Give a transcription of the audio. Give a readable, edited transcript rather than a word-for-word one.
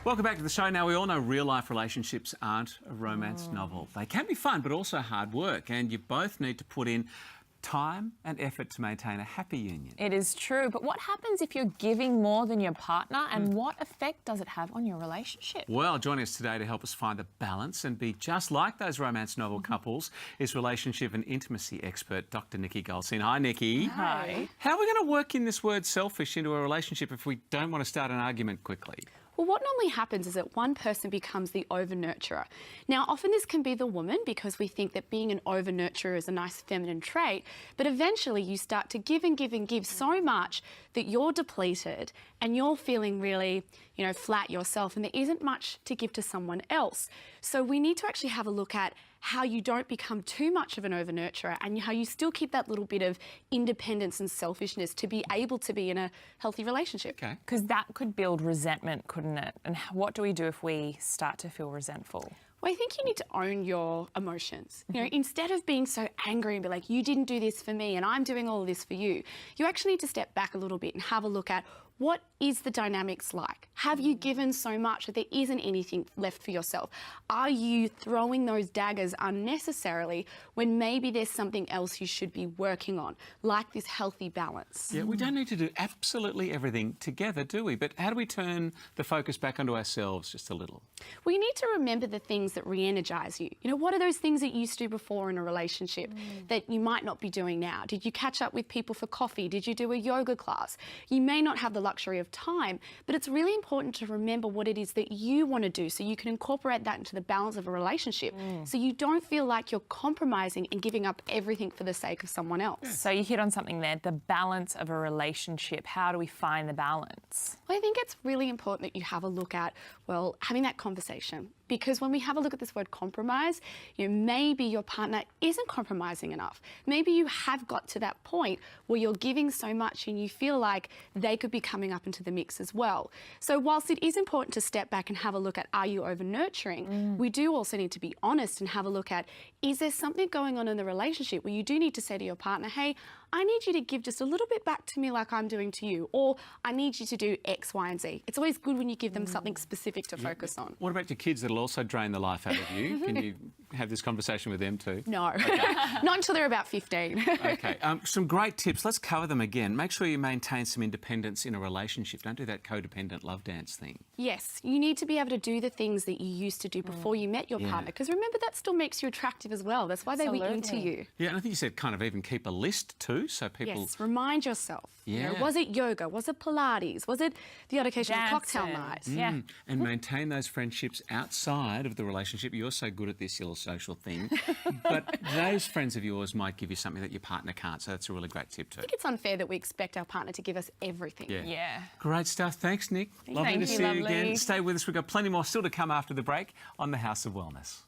Welcome back to the show. Now, we all know real-life relationships aren't a romance novel. They can be fun, but also hard work, and you both need to put in time and effort to maintain a happy union. It is true, but what happens if you're giving more than your partner, and what effect does it have on your relationship? Well, joining us today to help us find the balance and be just like those romance novel couples is relationship and intimacy expert, Dr. Nikki Goldstein. Hi, Nikki. Hi. How are we going to work in this word selfish into a relationship if we don't want to start an argument quickly? Well, what normally happens is that one person becomes the over-nurturer. Now, often this can be the woman because we think that being an over-nurturer is a nice feminine trait, but eventually you start to give and give and give so much that you're depleted and you're feeling really, flat yourself, and there isn't much to give to someone else. So we need to actually have a look at how you don't become too much of an over-nurturer and how you still keep that little bit of independence and selfishness to be able to be in a healthy relationship. Okay. Because that could build resentment, couldn't it? And what do we do if we start to feel resentful? Well, I think you need to own your emotions. Instead of being so angry and be like, you didn't do this for me and I'm doing all of this for you, you actually need to step back a little bit and have a look at what is the dynamics like? Have you given so much that there isn't anything left for yourself? Are you throwing those daggers unnecessarily when maybe there's something else you should be working on, like this healthy balance? Yeah, we don't need to do absolutely everything together, do we? But how do we turn the focus back onto ourselves just a little? Well, you need to remember the things that re-energise you. What are those things that you used to do before in a relationship that you might not be doing now? Did you catch up with people for coffee? Did you do a yoga class? You may not have the luxury of time, but it's really important to remember what it is that you want to do so you can incorporate that into the balance of a relationship so you don't feel like you're compromising and giving up everything for the sake of someone else. Yeah. So you hit on something there, the balance of a relationship. How do we find the balance? Well, I think it's really important that you have a look at, having that conversation. Because when we have a look at this word compromise, maybe your partner isn't compromising enough. Maybe you have got to that point where you're giving so much and you feel like they could be coming up into the mix as well. So whilst it is important to step back and have a look at, are you over-nurturing, we do also need to be honest and have a look at, is there something going on in the relationship where you do need to say to your partner, hey, I need you to give just a little bit back to me like I'm doing to you, or I need you to do X, Y, and Z. It's always good when you give them something specific to focus on. What about your kids that'll also drain the life out of you? Can you have this conversation with them too? No, okay. Not until they're about 15. Okay, some great tips. Let's cover them again. Make sure you maintain some independence in a relationship. Don't do that codependent love dance thing. Yes, you need to be able to do the things that you used to do before you met your partner, because remember, that still makes you attractive as well. That's why they were into you. Yeah, and I think you said kind of even keep a list too, so people... Yes, remind yourself. Yeah. Was it yoga? Was it Pilates? Was it the odd occasional cocktail night? Yeah. And maintain those friendships outside of the relationship. You're so good at this little social thing. But those friends of yours might give you something that your partner can't, so that's a really great tip too. I think it's unfair that we expect our partner to give us everything. Yeah. Great stuff. Thanks, Nick. Lovely to see you again. Stay with us. We've got plenty more still to come after the break on the House of Wellness.